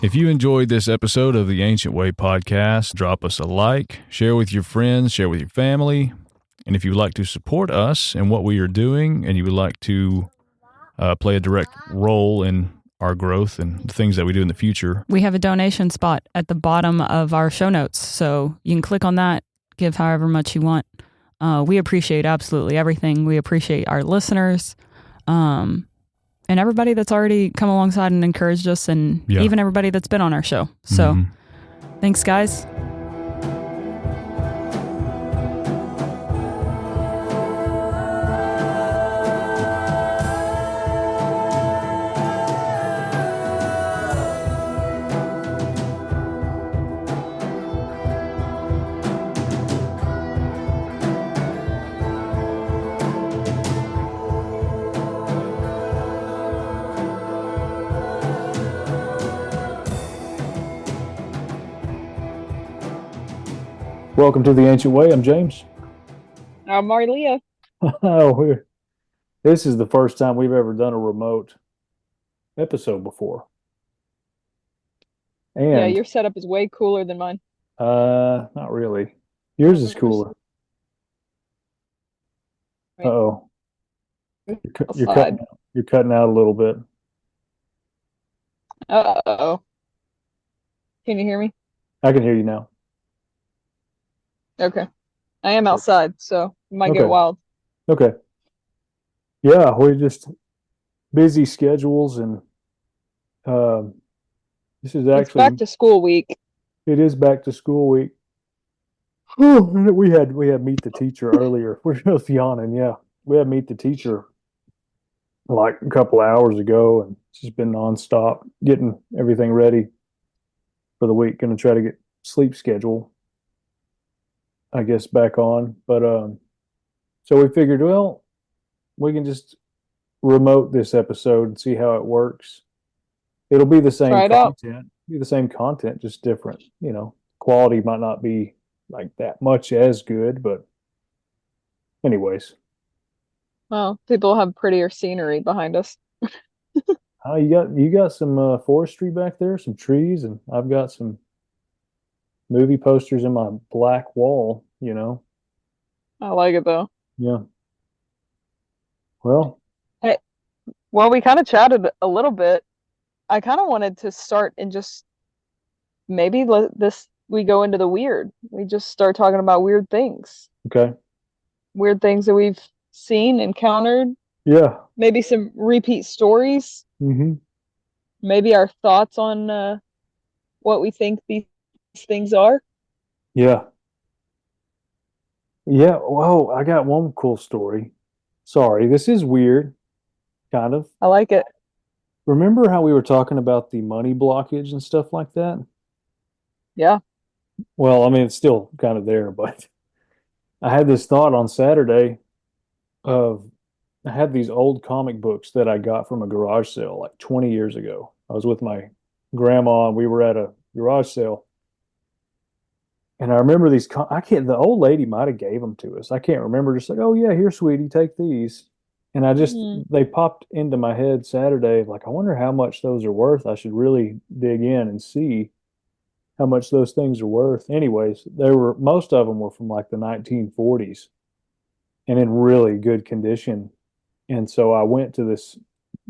If you enjoyed this episode of the Ancient Way podcast, drop us a like, share with your friends, share with your family. And if you would like to support us and what we are doing, and you would like to play a direct role in our growth and the things that we do in the future, we have a donation spot at the bottom of our show notes. So you can click on that, give however much you want. We appreciate absolutely everything. We appreciate our listeners. And everybody that's already come alongside and encouraged us, and even everybody that's been on our show. So thanks, guys. Welcome to the Ancient Way. I'm James. I'm Marlia. This is the first time we've ever done a remote episode before. And yeah, your setup is way cooler than mine. Not really. Yours is cooler. Uh-oh. You're cutting out a little bit. Uh-oh. Can you hear me? I can hear you now. Okay. I am outside, so it might get wild. Okay. Yeah, we're just busy schedules, and this is actually... It's back to school week. It is back to school week. We had Meet the Teacher earlier. We're just yawning, yeah. We had Meet the Teacher like a couple of hours ago, and it's just been nonstop getting everything ready for the week. Going to try to get sleep schedule, I guess, back on. But so we figured, well, we can just remote this episode and see how it works. It'll be the same content. Be the same content, just different. You know, quality might not be like that much as good, but anyways. Well, people have prettier scenery behind us. You got some forestry back there, some trees, and I've got some movie posters in my black wall, you know. I like it though. Yeah. Well, we kind of chatted a little bit. I kind of wanted to start and just maybe we go into the weird. We just start talking about weird things. Okay. Weird things that we've seen, encountered. Yeah. Maybe some repeat stories. Mm-hmm. Maybe our thoughts on what we think these things are. Yeah. Yeah. Whoa, I got one cool story. Sorry, this is weird, kind of. I like it. Remember how we were talking about the money blockage and stuff like that? Yeah. Well, I mean, it's still kind of there, but I had this thought on Saturday of I had these old comic books that I got from a garage sale like 20 years ago. I was with my grandma and we were at a garage sale. And I remember these, the old lady might have gave them to us. I can't remember. Just like, oh yeah, here, sweetie, take these. And they popped into my head Saturday. Like, I wonder how much those are worth. I should really dig in and see how much those things are worth. Anyways, most of them were from like the 1940s and in really good condition. And so I went to it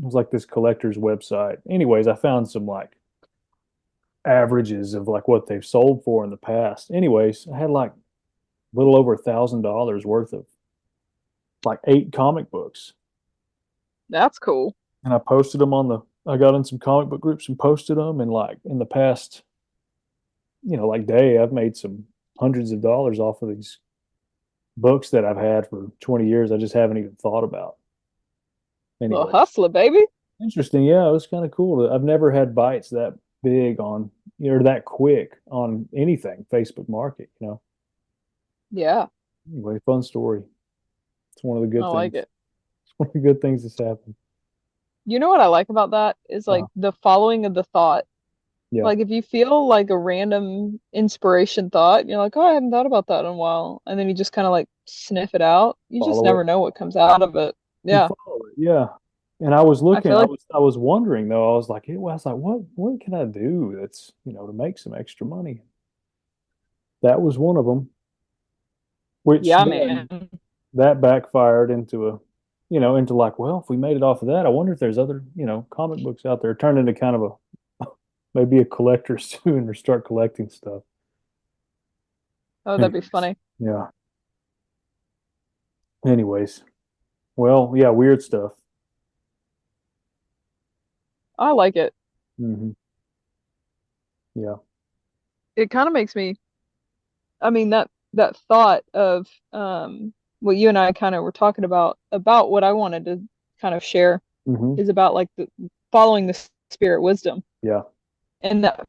was like this collector's website. Anyways, I found some like averages of like what they've sold for in the past. Anyways, I had like a little over $1,000 worth of like 8 comic books. That's cool. And I posted them I got in some comic book groups and posted them. And like in the past, like day, I've made some hundreds of dollars off of these books that I've had for 20 years. I just haven't even thought about. Well, hustler, baby. Interesting. Yeah, it was kind of cool. I've never had bites that big on, or that quick on anything, Facebook Market, Yeah. Anyway, fun story. It's one of the good things. I like it. It's one of the good things that's happened. You know what I like about that is like the following of the thought. Yeah. Like if you feel like a random inspiration thought, you're like, oh, I haven't thought about that in a while. And then you just kind of like sniff it out. You just never know what comes out of it. Yeah. Yeah. And I was I looking, feel like I was wondering though, what can I do that's, to make some extra money? That was one of them, which yeah, then man. that backfired into into like, well, if we made it off of that, I wonder if there's other, comic books out there. Turned into kind of a, maybe a collector soon or start collecting stuff. Oh, that'd be Anyways, funny. yeah. Anyways, well, yeah, weird stuff. I like it. Hmm. Yeah. It kind of makes me, I mean, that thought of what you and I kind of were talking about what I wanted to kind of share Hmm. is about like the following the spirit wisdom. Yeah. And that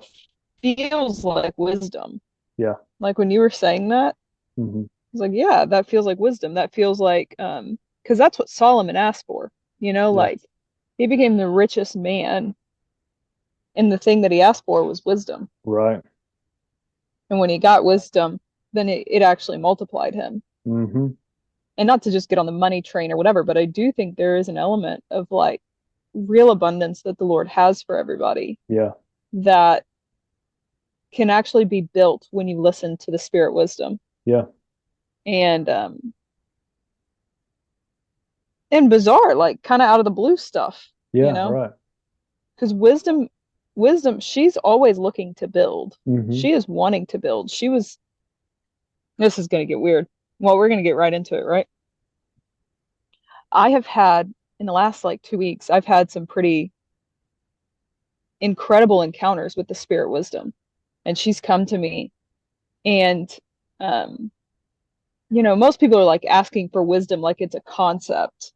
feels like wisdom. Yeah. Like when you were saying that, Hmm. I was like, yeah, that feels like wisdom. That feels like because that's what Solomon asked for. Yeah. Like he became the richest man, and the thing that he asked for was wisdom. Right. And when he got wisdom, then it actually multiplied him. Hmm. And not to just get on the money train or whatever, but I do think there is an element of like real abundance that the Lord has for everybody Yeah. that can actually be built when you listen to the spirit wisdom. Yeah. And and bizarre, like kind of out of the blue stuff, Yeah. Right. because wisdom, she's always looking to build. Hmm. She is wanting to build. This is going to get weird. Well, we're going to get right into it, right? I have had in the last like 2 weeks, I've had some pretty incredible encounters with the spirit wisdom, and she's come to me, and um, most people are like asking for wisdom like it's a concept,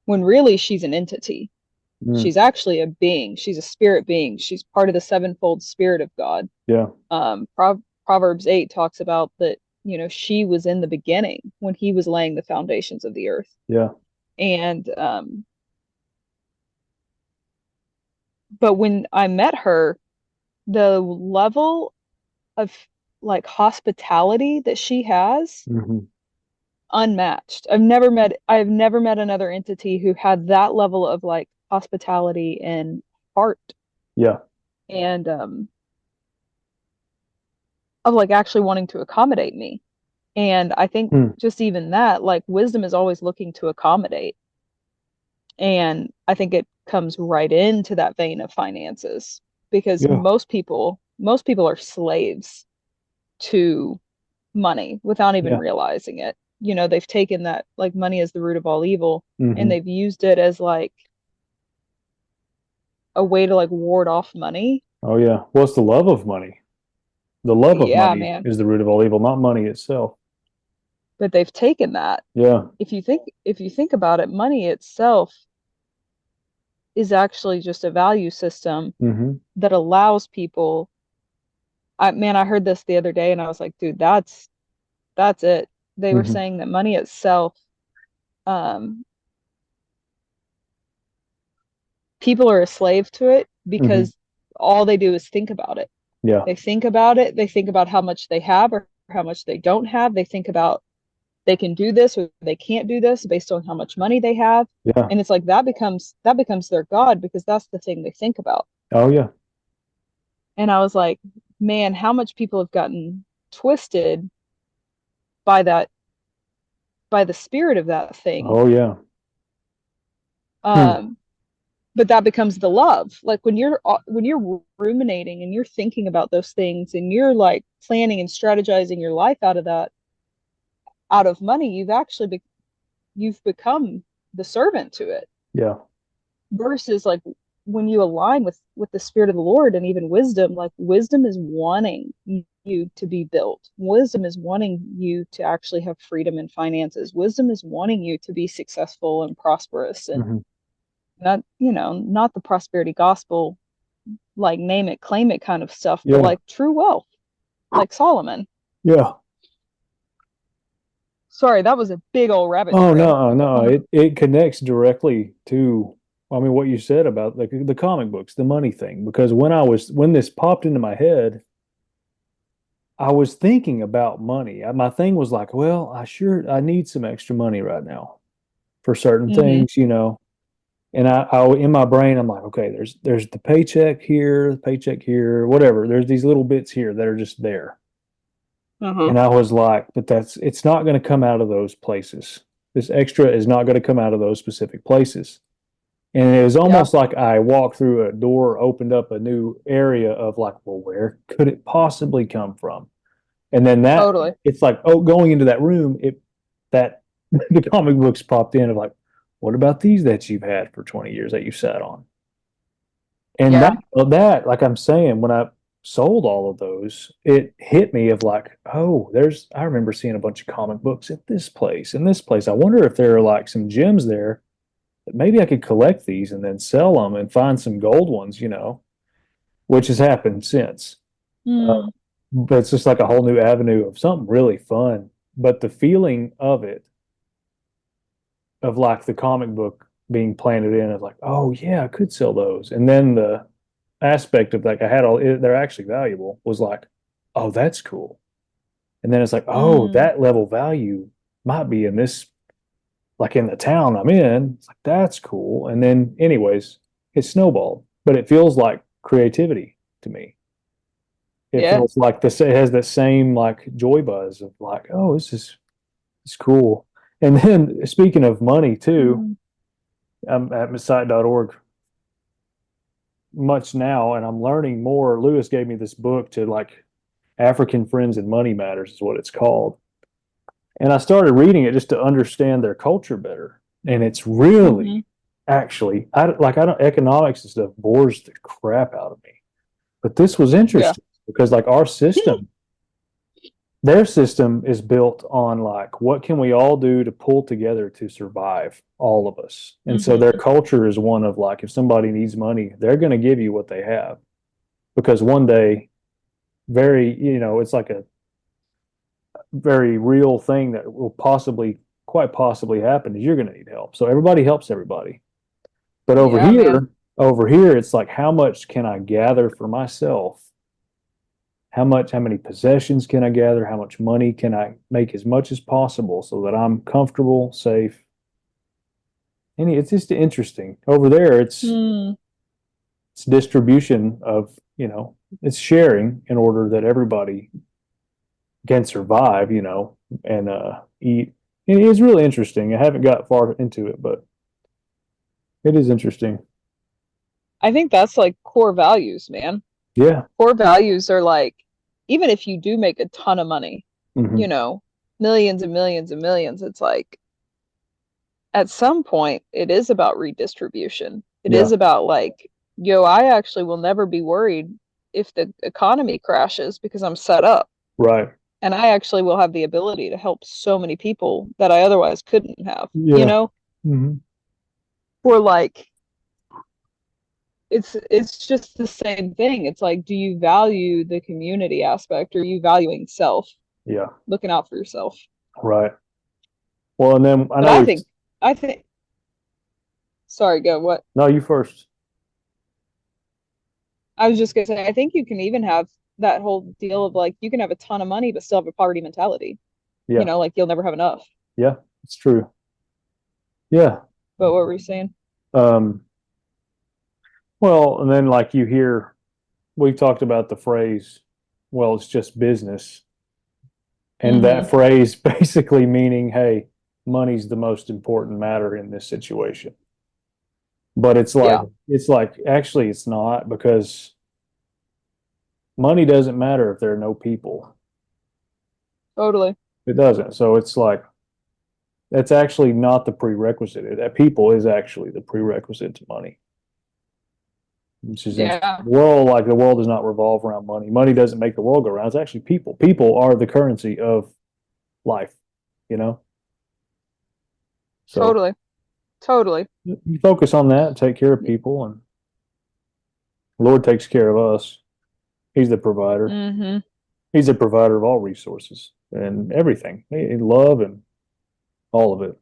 when really she's an entity. Mm. She's actually a being. She's a spirit being. She's part of the sevenfold spirit of God. Yeah. Proverbs 8 talks about that, she was in the beginning when he was laying the foundations of the earth. Yeah. And but when I met her, the level of like hospitality that she has, Hmm. unmatched. I've never met another entity who had that level of like hospitality and heart, Yeah. and of like actually wanting to accommodate me. And I think Mm. just even that, like wisdom is always looking to accommodate. And I think it comes right into that vein of finances, because Yeah. most people are slaves to money without even Yeah. realizing it. They've taken that like money is the root of all evil, and Hmm. they've used it as like a way to like ward off money. Oh yeah. What's the love of money? The love of Yeah, money man. is the root of all evil, not money itself. But they've taken that. Yeah. If you think about it, money itself is actually just a value system Hmm. that allows people. I heard this the other day and I was like, dude, that's it. They were Hmm. saying that money itself, um, people are a slave to it Hmm. because all they do is think about it. Yeah. They think about it. They think about how much they have or how much they don't have. They think about they can do this or they can't do this based on how much money they have. Yeah. And it's like that becomes their God, because that's the thing they think about. Oh yeah. And I was like, man, how much people have gotten twisted by that, by the spirit of that thing. Oh yeah. Hmm. Um, but that becomes the love. Like when you're ruminating and you're thinking about those things and you're like planning and strategizing your life out of that, out of money, you've become the servant to it. Yeah. Versus like when you align with the spirit of the Lord and even wisdom, like wisdom is wanting you to be built. Wisdom is wanting you to actually have freedom in finances. Wisdom is wanting you to be successful and prosperous, and Hmm. not the prosperity gospel, like name it, claim it kind of stuff, but Yeah. like true wealth, like Solomon. Yeah. Sorry, that was a big old rabbit Oh trail. no, no. It connects directly to, I mean, what you said about the comic books, the money thing. Because when this popped into my head, I was thinking about money. My thing was like, well, I need some extra money right now for certain Mm-hmm. things, And I in my brain, I'm like, okay, there's the paycheck here, whatever. There's these little bits here that are just there. Uh-huh. And I was like, but it's not going to come out of those places. This extra is not going to come out of those specific places. And it was almost like I walked through a door, opened up a new area of like, well, where could it possibly come from? And then Totally. it's like, oh, going into that room, that the comic books popped in of like, what about these that you've had for 20 years that you sat on? And Yeah. that, like I'm saying, when I sold all of those, it hit me of like, oh, I remember seeing a bunch of comic books at this place and this place. I wonder if there are like some gems there that maybe I could collect these and then sell them and find some gold ones, which has happened since. Uh, Mm. but it's just like a whole new avenue of something really fun. But the feeling of it, of like the comic book being planted in, of like, oh yeah, I could sell those. And then the aspect of like, they're actually valuable, was like, oh, that's cool. And then it's like, oh, Mm. that level value might be in this, like in the town I'm in. It's like, that's cool. And then, anyways, it snowballed, but it feels like creativity to me. It Yeah. feels like this, it has that same like joy buzz of like, oh, it's cool. And then speaking of money too, Mm. I'm at Messiah.org much now, and I'm learning more. Lewis gave me this book to like African Friends and Money Matters is what it's called. And I started reading it just to understand their culture better. And it's really actually, I don't, economics and stuff bores the crap out of me. But this was Yeah. interesting because like their system is built on like, what can we all do to pull together to survive, all of us. And so their culture is one of like, if somebody needs money, they're going to give you what they have, because one day, it's like a very real thing that will quite possibly happen, is you're going to need help. So everybody helps everybody. But Yeah, man. over here, it's like, how much can I gather for myself? How many possessions can I gather? How much money can I make as much as possible so that I'm comfortable, safe? And it's just interesting. Over there, Mm. it's distribution of, it's sharing in order that everybody can survive, and eat. It is really interesting. I haven't got far into it, but it is interesting. I think that's like core values, man. Yeah. Core values are like, even if you do make a ton of money, Hmm. millions and millions and millions, it's like at some point it is about redistribution. It Yeah. is about like, I actually will never be worried if the economy crashes because I'm set up. Right. And I actually will have the ability to help so many people that I otherwise couldn't have, Yeah. Hmm. Or like it's just the same thing. It's like, do you value the community aspect, or are you valuing self, Yeah. looking out for yourself? Right. Well, and then I But know I think sorry, go what? no, you first. I was just gonna say, I think you can even have that whole deal of like, you can have a ton of money but still have a poverty mentality. Yeah. Like you'll never have enough. Yeah. It's true. Yeah. But what were you saying? Um, well, and then like we've talked about the phrase, well, it's just business. And that phrase basically meaning, hey, money's the most important matter in this situation. But Yeah, it's like actually it's not, because money doesn't matter if there are no people. totally. It doesn't. So it's like that's actually not the prerequisite. That people is actually the prerequisite to money. Which is interesting. Yeah, The world does not revolve around money. Money doesn't make the world go around. It's actually people. People are the currency of life, you know? So totally. Totally. you focus on that, take care of people, and the Lord takes care of us. He's the provider. Mm-hmm. He's the provider of all resources and everything, love and all of it.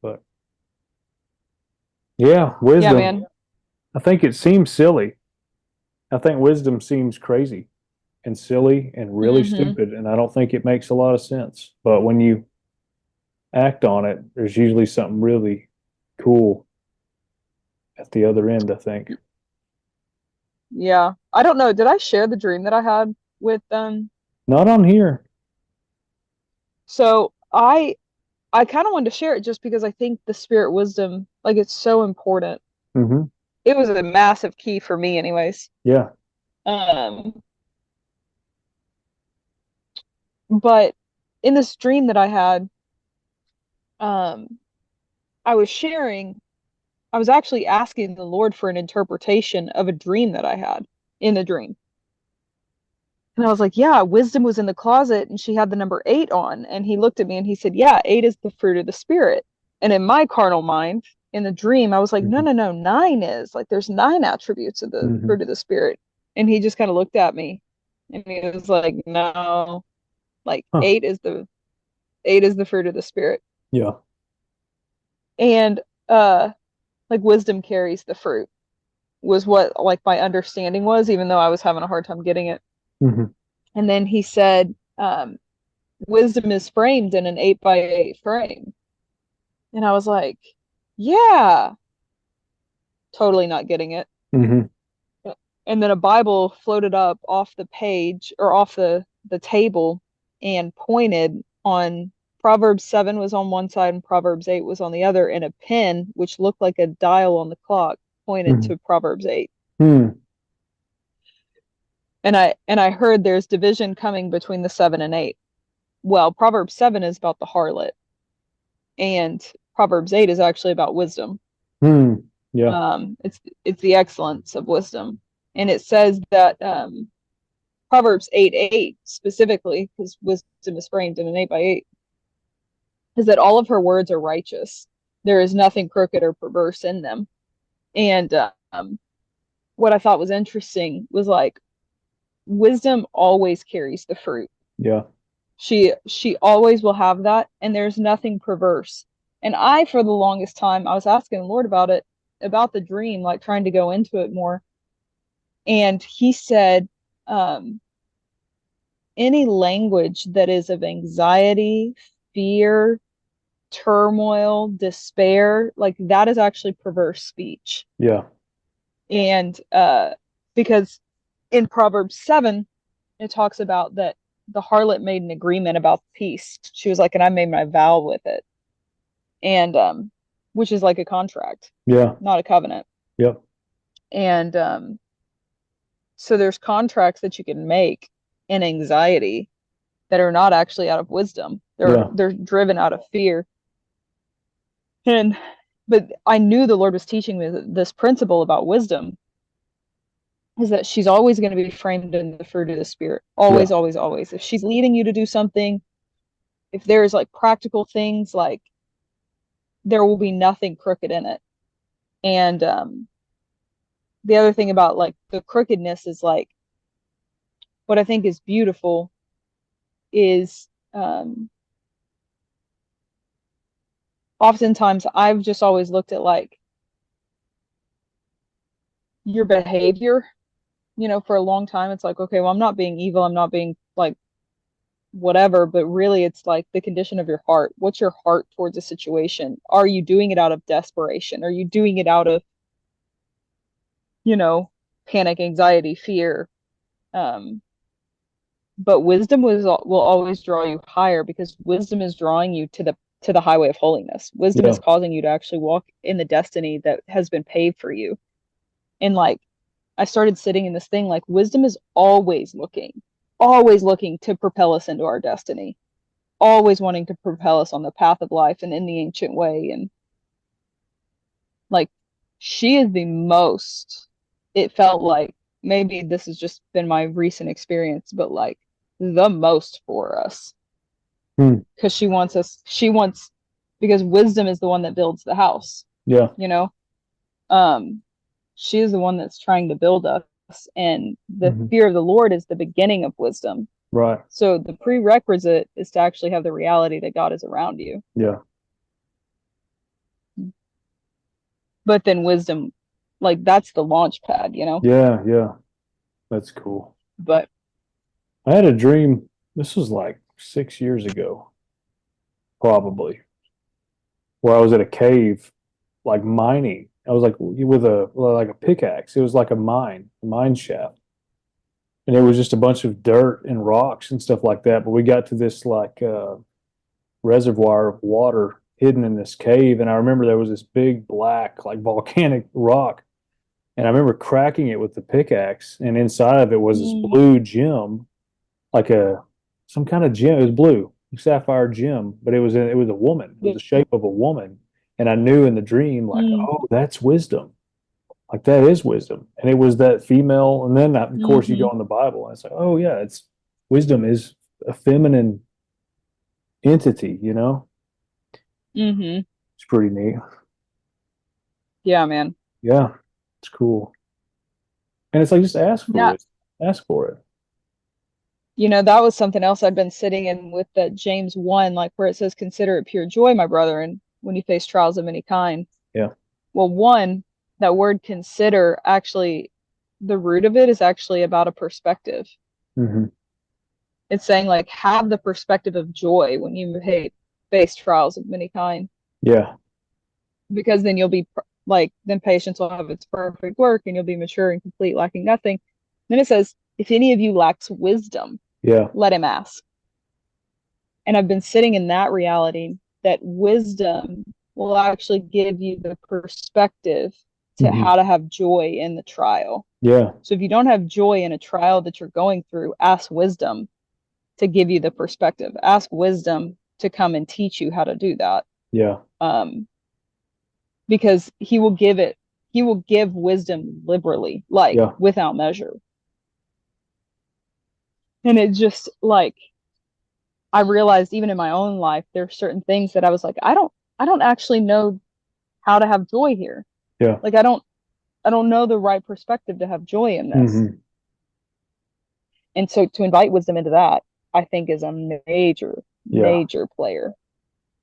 But yeah, Yeah, wisdom. man. I think it seems silly. I think wisdom seems crazy and silly and really Mm-hmm. stupid, and I don't think it makes a lot of sense. But when you act on it, there's usually something really cool at the other end, I think. Yeah. I don't know. Did I share the dream that I had with them? Not on here. So I kind of wanted to share it just because I think the spirit wisdom, like it's so important. Mm-hmm. It was a massive key for me anyways. Yeah. Um, but in this dream that I had, um, I was sharing, I was actually asking the Lord for an interpretation of a dream that I had in the dream. And I was like, yeah, wisdom was in the closet and she had the number 8 on. And he looked at me and he said, yeah, 8 is the fruit of the spirit. And in my carnal mind, in the dream, I was like, no, Mm-hmm. no, no, 9 is like there's 9 attributes of the Mm-hmm. fruit of the spirit. And he just kind of looked at me and he was like, no, like Huh. 8 is the fruit of the spirit. Yeah. And like wisdom carries the fruit was what like my understanding was, even though I was having a hard time getting it. Mm-hmm. And then he said, wisdom is framed in an 8x8 frame. And I was like, yeah, totally not getting it. Mm-hmm. And then a Bible floated up off the page or off the table and pointed on Proverbs 7 was on one side and Proverbs 8 was on the other, and a pin, which looked like a dial on the clock, pointed Mm-hmm. to Proverbs 8. Hmm. And I heard there's division coming between the 7 and 8. Well, Proverbs 7 is about the harlot, and Proverbs 8 is actually about wisdom. Hmm. Yeah. It's the excellence of wisdom, and it says that Proverbs 8:8 specifically, because wisdom is framed in an 8x8, is that all of her words are righteous. There is nothing crooked or perverse in them. And what I thought was interesting was like wisdom always carries the fruit. Yeah. She always will have that, and there's nothing perverse. And I, for the longest time, I was asking the Lord about it, about the dream, like trying to go into it more. And he said, any language that is of anxiety, fear, turmoil, despair, like that is actually perverse speech. Yeah. And because in Proverbs 7, it talks about that the harlot made an agreement about peace. She was like, and I made my vow with it. And which is like a contract, Yeah. not a covenant. Yep. And so there's contracts that you can make in anxiety that are not actually out of wisdom. They're driven out of fear. But I knew the Lord was teaching me this principle about wisdom is that she's always going to be framed in the fruit of the spirit. Always, Yeah. always, always. If she's leading you to do something, if there's like practical things, like there will be nothing crooked in it. And the other thing about like the crookedness is like what I think is beautiful is oftentimes I've just always looked at like your behavior, for a long time. It's like, okay, well, I'm not being evil. I'm not being like whatever, but really it's like the condition of your heart. What's your heart towards a situation? Are you doing it out of desperation? Are you doing it out of, panic, anxiety, fear? But wisdom will always draw you higher because wisdom is drawing you to the highway of holiness. Wisdom Yeah. is causing you to actually walk in the destiny that has been paved for you. And like I started sitting in this thing like wisdom is always looking to propel us into our destiny, always wanting to propel us on the path of life and in the ancient way. And like she is the most, it felt like maybe this has just been my recent experience, but like the most for us Hmm. because because wisdom is the one that builds the house, Yeah. um she is the one that's trying to build us, and the Mm-hmm. fear of the Lord is the beginning of wisdom. Right. So the prerequisite is to actually have the reality that God is around you. Yeah. But then wisdom, like that's the launch pad. Yeah. Yeah. That's cool. But I had a dream. This was like 6 years ago, probably, where I was at a cave, like mining, I was like with a pickaxe. It was like a mine shaft, and it was just a bunch of dirt and rocks and stuff like that. But we got to this like reservoir of water hidden in this cave, and I remember there was this big black like volcanic rock, and I remember cracking it with the pickaxe, and inside of it was this Mm, blue gem, like a some kind of gem. It was blue, sapphire gem, but it was a woman. It was yeah. the shape of a woman, and I knew in the dream like, Mm, oh, that's wisdom. Like that is wisdom, and it was that female. And then of course you mm-hmm, go in the Bible, and it's like, oh yeah, it's wisdom is a feminine entity. mm-hmm. It's pretty neat. Yeah, man. Yeah, it's cool. And it's like just ask for Yeah. wisdom, ask for it. That was something else I'd been sitting in with that James 1, like where it says, consider it pure joy, my brother, and when you face trials of any kind. Yeah. Well, one, that word consider actually, the root of it is actually about a perspective. Hmm. It's saying like have the perspective of joy when you face trials of many kind, Yeah. because then you'll be like, then patience will have its perfect work and you'll be mature and complete, lacking nothing. Then it says, if any of you lacks wisdom, Yeah. let him ask. And I've been sitting in that reality that wisdom will actually give you the perspective to Hmm. how to have joy in the trial. Yeah. So if you don't have joy in a trial that you're going through, ask wisdom to give you the perspective. Ask wisdom to come and teach you how to do that. Yeah. Because he will give wisdom liberally, like Yeah. without measure. And it just like, I realized even in my own life, there are certain things that I was like, I don't actually know how to have joy here. Yeah. Like I don't know the right perspective to have joy in this. Hmm. And so to invite wisdom into that, I think is a major, Yeah. major player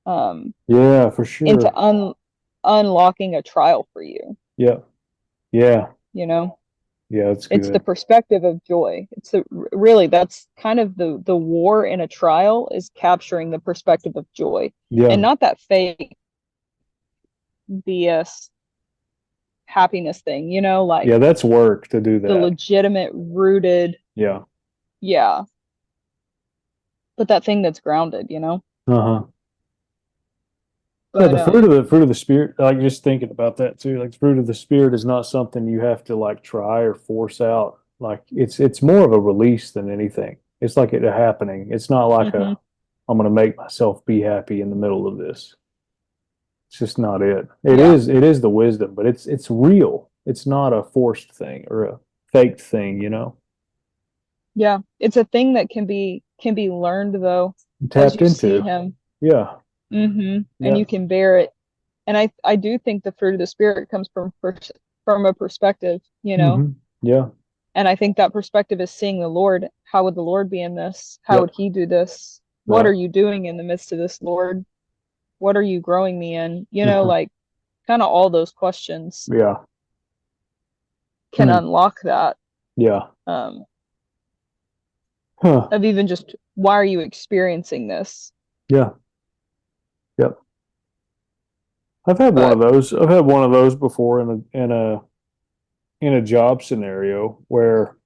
Yeah, for into sure. unlocking a trial for you, Yeah. Yeah. you know? Yeah, that's It's the good. perspective of joy. It's really that's kind of the war in a trial is capturing the perspective of joy. And Yeah. not that fake BS happiness thing, like Yeah, that's work to do the that. legitimate rooted, Yeah. yeah, but that thing that's grounded. Uh-huh. Yeah, But the fruit of the spirit, like just thinking about that too. Like the fruit of the spirit is not something you have to like try or force out. Like it's more of a release than anything. It's like it happening. It's not like mhm, I'm gonna make myself be happy in the middle of this. It's just not it. yeah, It is the wisdom, but it's real. It's not a forced thing or a faked thing. yeah, it's a thing that can be learned though as Tapped you see into. him. Yeah. And Yeah. you can bear it. And I do think the fruit of the spirit comes from a perspective. Hmm. Yeah. And I think that perspective is seeing the Lord. How would the Lord be in this? How Yep. would he do this? What Right. are you doing in the midst of this, Lord? What are you growing me in? Hmm. Like kind of all those questions Yeah. can Hmm. unlock that, Yeah. um, Huh. of even just why are you experiencing this? Yeah. Yep. I've had one of But those. I've had one of those before in a job scenario where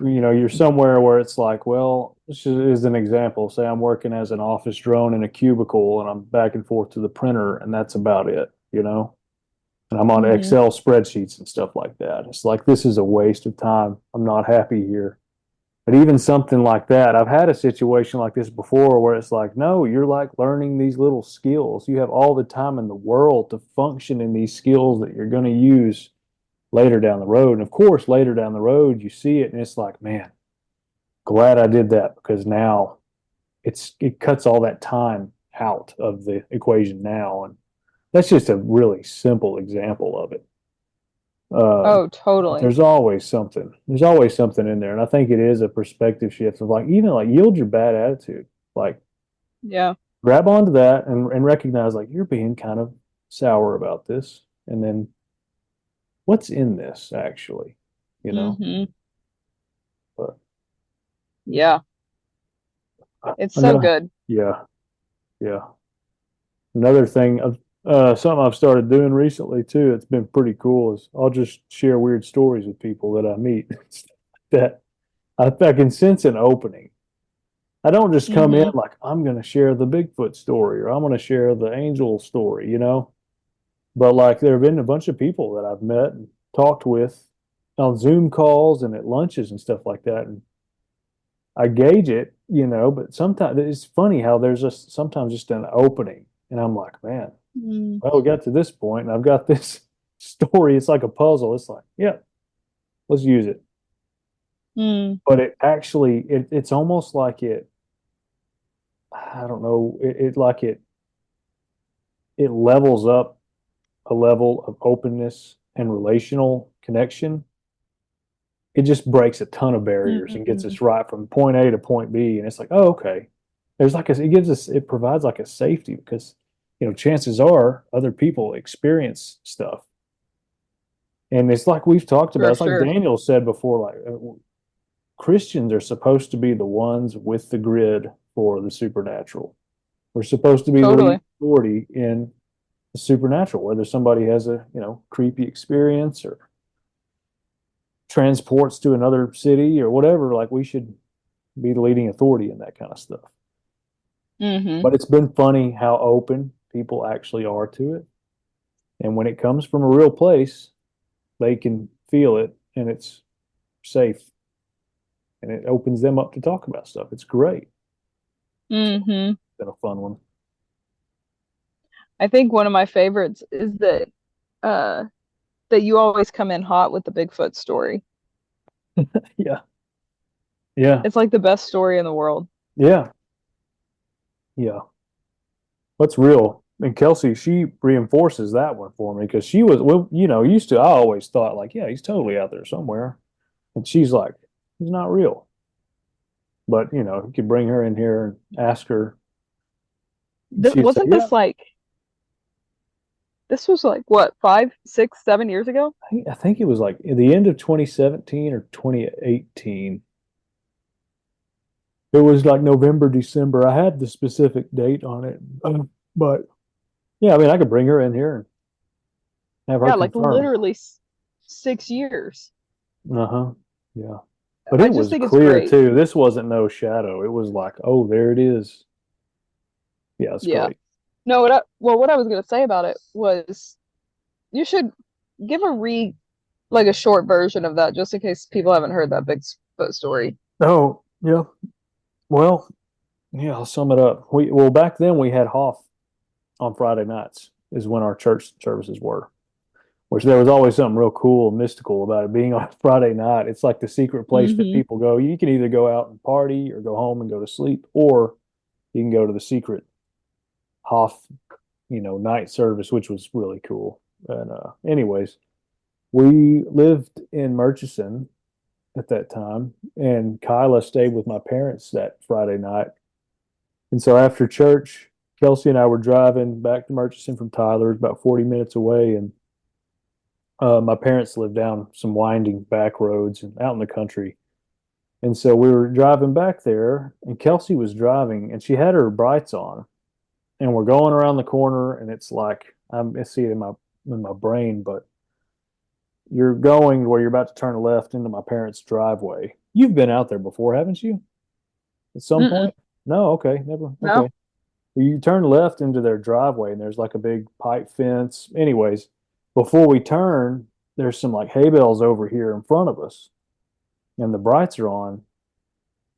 you're somewhere where it's like, well, this is an example. Say I'm working as an office drone in a cubicle and I'm back and forth to the printer and that's about it. And I'm on mhm, Excel spreadsheets and stuff like that. It's like this is a waste of time. I'm not happy here. But even something like that, I've had a situation like this before where it's like, no, you're like learning these little skills. You have all the time in the world to function in these skills that you're going to use later down the road. And of course, later down the road, you see it and it's like, man, glad I did that because now it cuts all that time out of the equation now. And that's just a really simple example of it. oh, totally. There's always something. There's always something in there, and I think it is a perspective shift of like even like yield your bad attitude, like Yeah. grab onto that and recognize like you're being kind of sour about this, and then what's in this actually, you know? Hmm. But Yeah. It's so another, good. yeah, yeah. Another thing of Something I've started doing recently too. It's been pretty cool. Is I'll just share weird stories with people that I meet. that I can sense an opening. I don't just come in Mm-hmm. like I'm going to share the Bigfoot story or I'm going to share the angel story, you know. But like there have been a bunch of people that I've met and talked with on Zoom calls and at lunches and stuff like that, and I gauge it, you know. But sometimes it's funny how there's just sometimes just an opening, and I'm like, man, Mm. well, we got to this point, and I've got this story. It's like a puzzle. It's like, yeah, let's use it. Mm. But it actually, it's almost like it. I don't know. It levels up a level of openness and relational connection. It just breaks a ton of barriers and gets Mm. us right from point A to point B. And it's like, oh, okay. There's like it provides like a safety because, you know, chances are other people experience stuff. And it's like we've talked about, For it's like sure. Daniel said before, like Christians are supposed to be the ones with the grid for the supernatural. We're supposed to be the lead Totally. authority in the supernatural, whether somebody has a, you know, creepy experience or transports to another city or whatever, like we should be the leading authority in that kind of stuff. Mm-hmm. But it's been funny how open people actually are to it. And when it comes from a real place, they can feel it and it's safe and it opens them up to talk about stuff. It's great. So Mm-hmm. it's been a fun one. I think one of my favorites is uh that you always come in hot with the Bigfoot story. Yeah. Yeah. It's like the best story in the world. Yeah. Yeah. What's real? And Kelsey, she reinforces that one for me because she was, well, you know, used to, I always thought like, yeah, he's totally out there somewhere. And she's like, he's not real. But, you know, you could bring her in here and ask her. And she'd say, Wasn't yeah, this was like what, 5, 6, 7 years ago? I think it was like at the end of 2017 or 2018. It was like November, December. I had the specific date on it. But yeah, I mean, I could bring her in here and have her Yeah, like confirm. literally 6 years. Uh-huh. Yeah. But I it just was think it's clear great. too. This wasn't no shadow. It was like, oh, there it is. Yeah, it's Yeah. great. No, what I was gonna say about it was you should give like a short version of that just in case people haven't heard that Bigfoot story. Oh, yeah. Well, yeah, I'll sum it up. Well, back then we had Hoff on Friday nights is when our church services were, which there was always something real cool and mystical about it being on a Friday night. It's like the secret place that Mm-hmm. people go. You can either go out and party or go home and go to sleep, or you can go to the secret Hoff, you know, night service, which was really cool. And anyways, we lived in Murchison at that time, and Kyla stayed with my parents that Friday night. And so after church, Kelsey and I were driving back to Murchison from Tyler, about 40 minutes away, and my parents lived down some winding back roads and out in the country. And so we were driving back there, and Kelsey was driving, and she had her brights on, and we're going around the corner, and it's like I see it in my brain, but you're going where you're about to turn left into my parents' driveway. You've been out there before, haven't you? At some Mm-mm. point? No, okay, never. No. Okay. You turn left into their driveway and there's like a big pipe fence. Anyways, before we turn, there's some like hay bales over here in front of us and the brights are on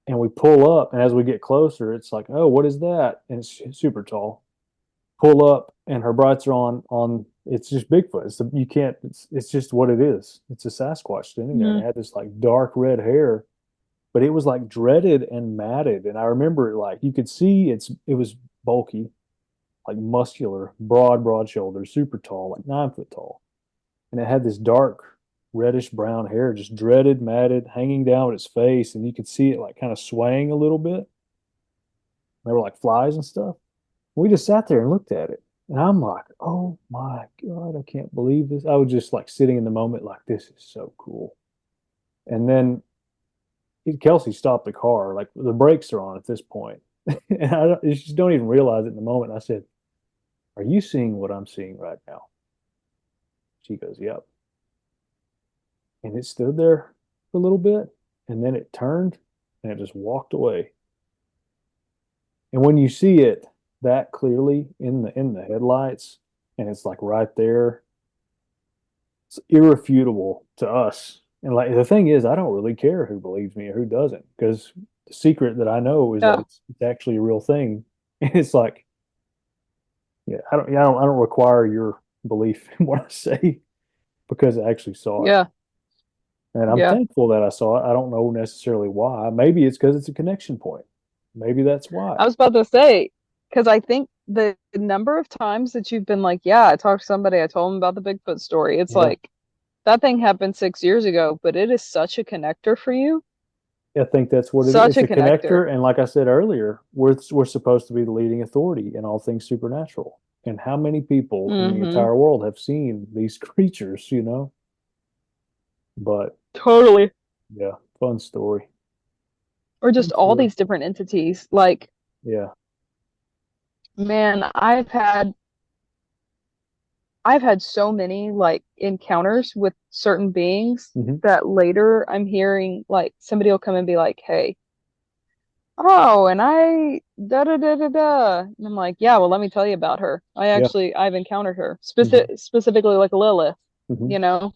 and we pull up and as we get closer, it's like, oh, what is that? And it's super tall. Pull up and her brights are on it's just Bigfoot. You can't it's just what it is. It's a Sasquatch standing there and Mm-hmm. it had this like dark red hair, but it was like dreaded and matted. And I remember like you could see it was bulky, like muscular, broad shoulders, super tall, like 9 foot tall. And it had this dark reddish brown hair, just dreaded, matted, hanging down with its face. And you could see it like kind of swaying a little bit. There were like flies and stuff. We just sat there and looked at it. And I'm like, oh my God, I can't believe this. I was just like sitting in the moment, like, this is so cool. And then Kelsey stopped the car, like the brakes are on at this point. And you just don't even realize it in the moment. I said, are you seeing what I'm seeing right now? She goes, yep. And it stood there for a little bit, and then it turned and it just walked away. And when you see it that clearly in the headlights, and it's like right there, it's irrefutable to us. And like the thing is, I don't really care who believes me or who doesn't, because the secret that I know is that Yeah. it's actually a real thing. And it's like, yeah, I don't require your belief in what I say because I actually saw it. Yeah. And I'm Yeah. thankful that I saw it. I don't know necessarily why. Maybe it's because it's a connection point. Maybe that's why. I was about to say, because I think the number of times that you've been like, yeah, I talked to somebody, I told them about the Bigfoot story. It's Yeah. like that thing happened 6 years ago, but it is such a connector for you. I think that's what it is. Such It's a a connector. connector. And like I said earlier, we're supposed to be the leading authority in all things supernatural. And how many people in the Mm-hmm. entire world have seen these creatures, you know? But Totally. yeah, fun story. Or Fun just all story. these different entities. Like, Yeah. man, I've had so many like encounters with certain beings Hmm. that later I'm hearing like somebody will come and be like, "Hey, oh, and I da da da da da," and I'm like, "Yeah, well, let me tell you about her. Yeah. I've encountered her Hmm. specifically like Lilith, Hmm. you know."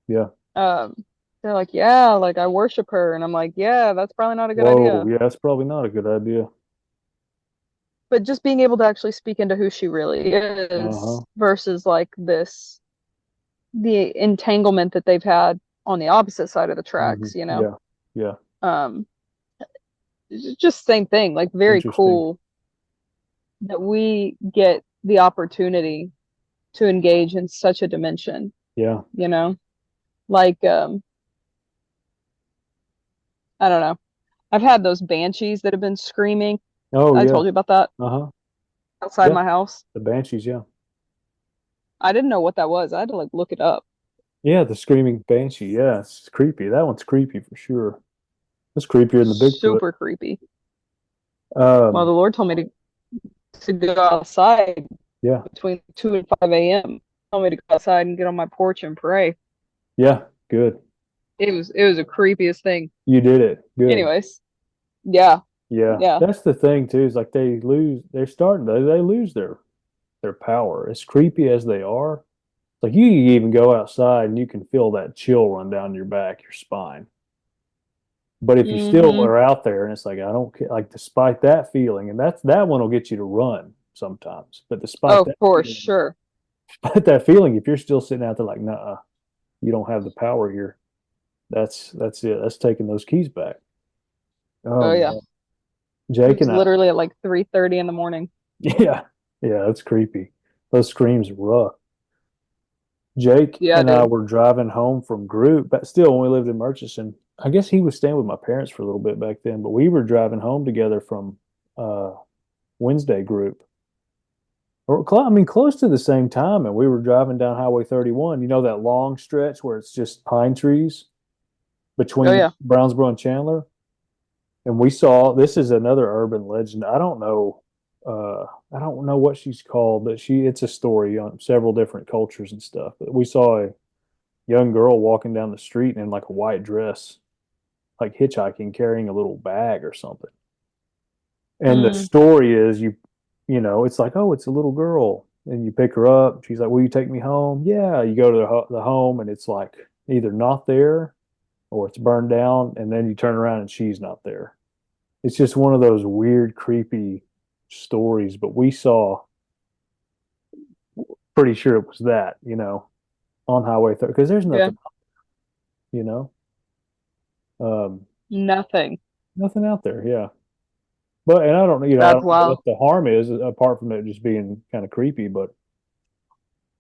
Yeah. Um, they're like, "Yeah, like I worship her," and I'm like, "Yeah, that's probably not a good Whoa. idea." Yeah, that's probably not a good idea. But just being able to actually speak into who she really Uh-huh. is versus like the entanglement that they've had on the opposite side of the Hmm. tracks, you know. Yeah. Yeah. Um, it's just same thing, like very Interesting. cool that we get the opportunity to engage in such a dimension, Yeah. you know. Like I don't know. I've had those banshees that have been screaming. Oh, I yeah. told you about that Uh-huh. outside Yeah. my house. The Banshees. Yeah. I didn't know what that was. I had to like look it up. Yeah. The Screaming Banshee. Yeah. It's creepy. That one's creepy for sure. It's creepier than the Bigfoot. Super creepy. Well, Um, the Lord told me to go outside yeah. between 2 and 5 a.m. He told me to go outside and get on my porch and pray. Yeah. Good. It was the creepiest thing. You did it. Good. Anyways, yeah, Yeah. yeah. That's the thing too, is like they're starting to, they lose their power. As creepy as they are, like you can even go outside and you can feel that chill run down your back, your spine. But if you still Hmm. are out there and it's like, I don't care, like despite that feeling, and that one will get you to run sometimes. But Oh, for sure. despite that feeling, if you're still sitting out there like, nah, you don't have the power here. That's it. That's taking those keys back. Oh Oh yeah. man. It Jake was and I, literally at like 3:30 in the morning. yeah, yeah, that's creepy. Those screams are rough. Jake Yeah, and I dude. were driving home from group, but still, when we lived in Murchison, I guess he was staying with my parents for a little bit back then, but we were driving home together from uh, Wednesday group. Or, I mean, close to the same time, and we were driving down Highway 31. You know that long stretch where it's just pine trees Oh between yeah. Brownsboro and Chandler? And we saw, this is another urban legend. I don't know what she's called, but it's a story on several different cultures and stuff. But we saw a young girl walking down the street in like a white dress, like hitchhiking, carrying a little bag or something. And the Mm. story is you know, it's like, oh, it's a little girl. And you pick her up. She's like, will you take me home? Yeah. You go to the home and it's like either not there or it's burned down. And then you turn around and she's not there. It's just one of those weird, creepy stories. But we saw, pretty sure it was that, you know, on Highway 30, because there's Yeah. nothing, you know, um, Nothing. nothing out there. Yeah. But, and I don't, you know, I That's don't know what wild. the harm is apart from it just being kind of creepy, but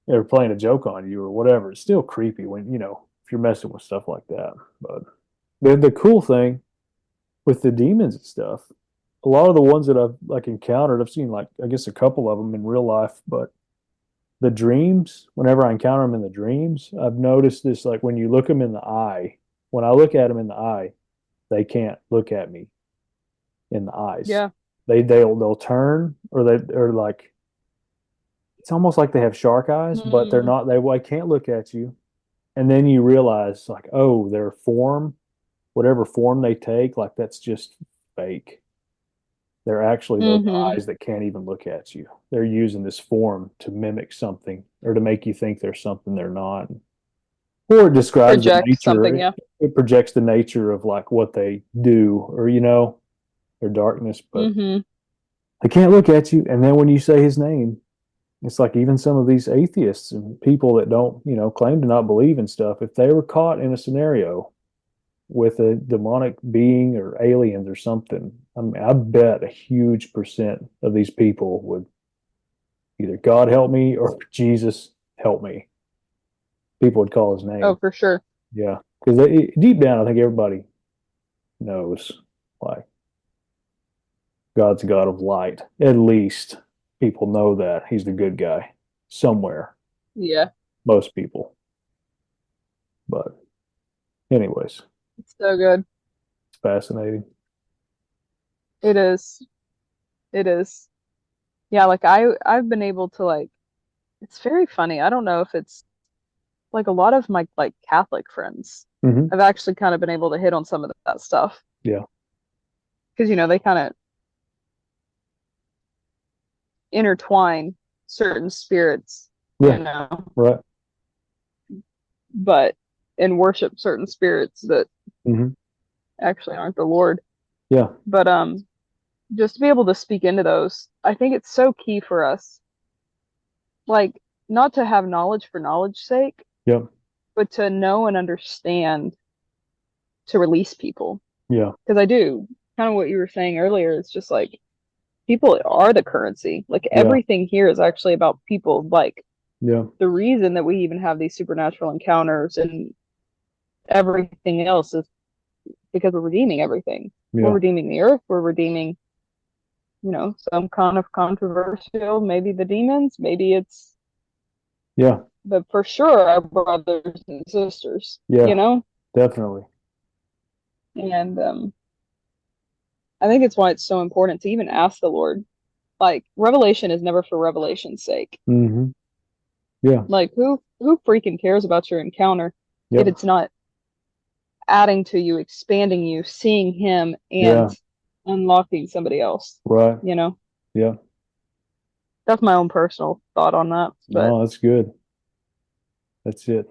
they're playing a joke on you or whatever. It's still creepy when, you know, if you're messing with stuff like that. But the cool thing with the demons and stuff, a lot of the ones that I've like encountered, I've seen like, I guess a couple of them in real life, but the dreams, whenever I encounter them in the dreams, I've noticed this like when you look them in the eye, when I look at them in the eye, they can't look at me in the eyes. Yeah. They'll turn or they or like it's almost like they have shark eyes, but they're not. They can't look at you, and then you realize like, oh, their form, whatever form they take, like that's just fake. They're actually those Mm-hmm. eyes that can't even look at you. They're using this form to mimic something or to make you think they're something they're not. Or it describes the Project something, nature. yeah. It projects the nature of like what they do or, their darkness, but Mm-hmm. they can't look at you. And then when you say his name, it's like even some of these atheists and people that don't, claim to not believe in stuff, if they were caught in a scenario with a demonic being or aliens or something, I mean, I bet a huge percent of these people would either God help me or Jesus help me. People would call his name. Oh, for sure. Yeah. Because deep down, I think everybody knows, like, God's a God of light. At least people know that he's the good guy somewhere. Yeah. Most people. But anyways, It's so good. it's fascinating. It is. It is. Yeah, like I've been able to like it's very funny. I don't know if it's like a lot of my like Catholic friends. Mm-hmm. I've actually kind of been able to hit on some of that stuff. Yeah. Because they kind of intertwine certain spirits, Yeah. Right. but and worship certain spirits that Mm-hmm. actually aren't the Lord. Yeah. But just to be able to speak into those, I think it's so key for us. Like, not to have knowledge for knowledge's sake, Yep. but to know and understand to release people. Yeah. Because I do kind of what you were saying earlier. It's just like people are the currency. Like Yeah. everything here is actually about people. Like Yeah. the reason that we even have these supernatural encounters and everything else is because we're redeeming everything. Yeah. We're redeeming the earth. We're redeeming, some kind of controversial, maybe the demons, maybe it's, Yeah. but for sure our brothers and sisters, Yeah. Definitely. And I think it's why it's so important to even ask the Lord. Like, revelation is never for revelation's sake. Mm-hmm. Yeah. Like, who freaking cares about your encounter Yep. if it's not adding to you, expanding you, seeing him, and unlocking somebody else? Right. Yeah. That's my own personal thought on that. But Oh, that's good. That's it.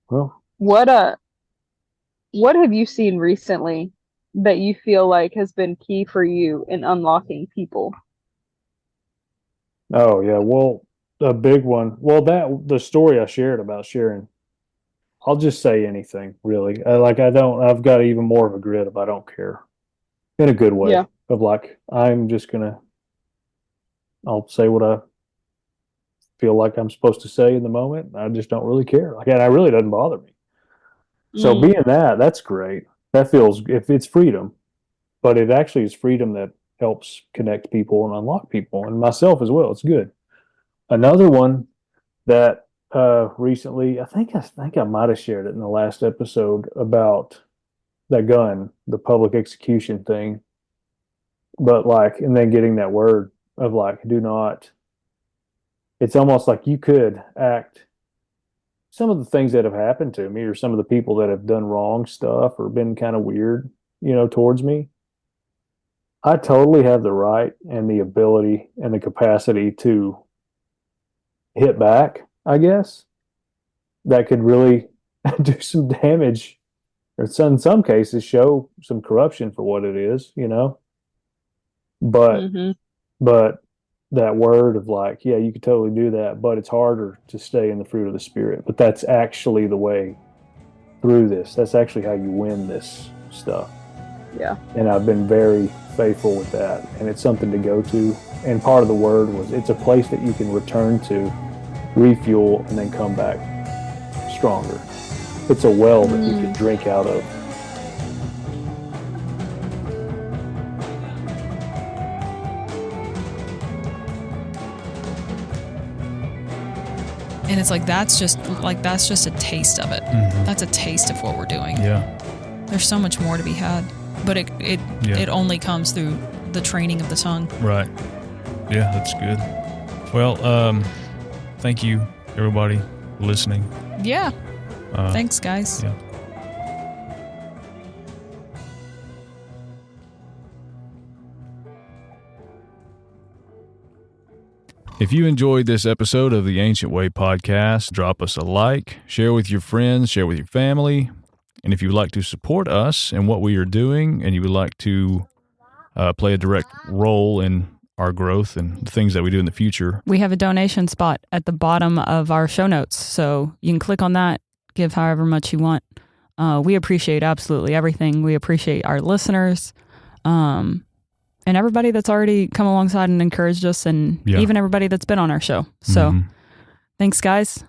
Well, what have you seen recently that you feel like has been key for you in unlocking people? oh yeah. Well, a big one. Well, the story I shared about sharing. I'll just say anything, really. I've got even more of a grid of I don't care. In a good way. Yeah. Of like, I'll say what I feel like I'm supposed to say in the moment. I just don't really care. Like, and it really doesn't bother me. So being that's great. That feels, if it's freedom, but it actually is freedom that helps connect people and unlock people and myself as well. It's good. Another one that recently, I think I might have shared it in the last episode about that gun, the public execution thing. But like, and then getting that word of like, do not. It's almost like you could act. Some of the things that have happened to me or some of the people that have done wrong stuff or been kind of weird, towards me, I totally have the right and the ability and the capacity to hit back, I guess. That could really do some damage or in some cases show some corruption for what it is, But but that word of like, yeah, you could totally do that, but it's harder to stay in the fruit of the Spirit. But that's actually the way through this. That's actually how you win this stuff. Yeah. And I've been very faithful with that. And it's something to go to. And part of the word was it's a place that you can return to, refuel, and then come back stronger. It's a well that you can drink out of. And it's like that's just a taste of it. Mm-hmm. That's a taste of what we're doing. Yeah. There's so much more to be had, but it only comes through the training of the tongue. Right. Yeah, that's good. Well, thank you, everybody, for listening. Yeah. Thanks, guys. Yeah. If you enjoyed this episode of the Ancient Way podcast, drop us a like, share with your friends, share with your family. And if you would like to support us and what we are doing, and you would like to play a direct role in our growth and the things that we do in the future, we have a donation spot at the bottom of our show notes. So you can click on that, give however much you want. We appreciate absolutely everything. We appreciate our listeners. And everybody that's already come alongside and encouraged us, and even everybody that's been on our show. So thanks, guys.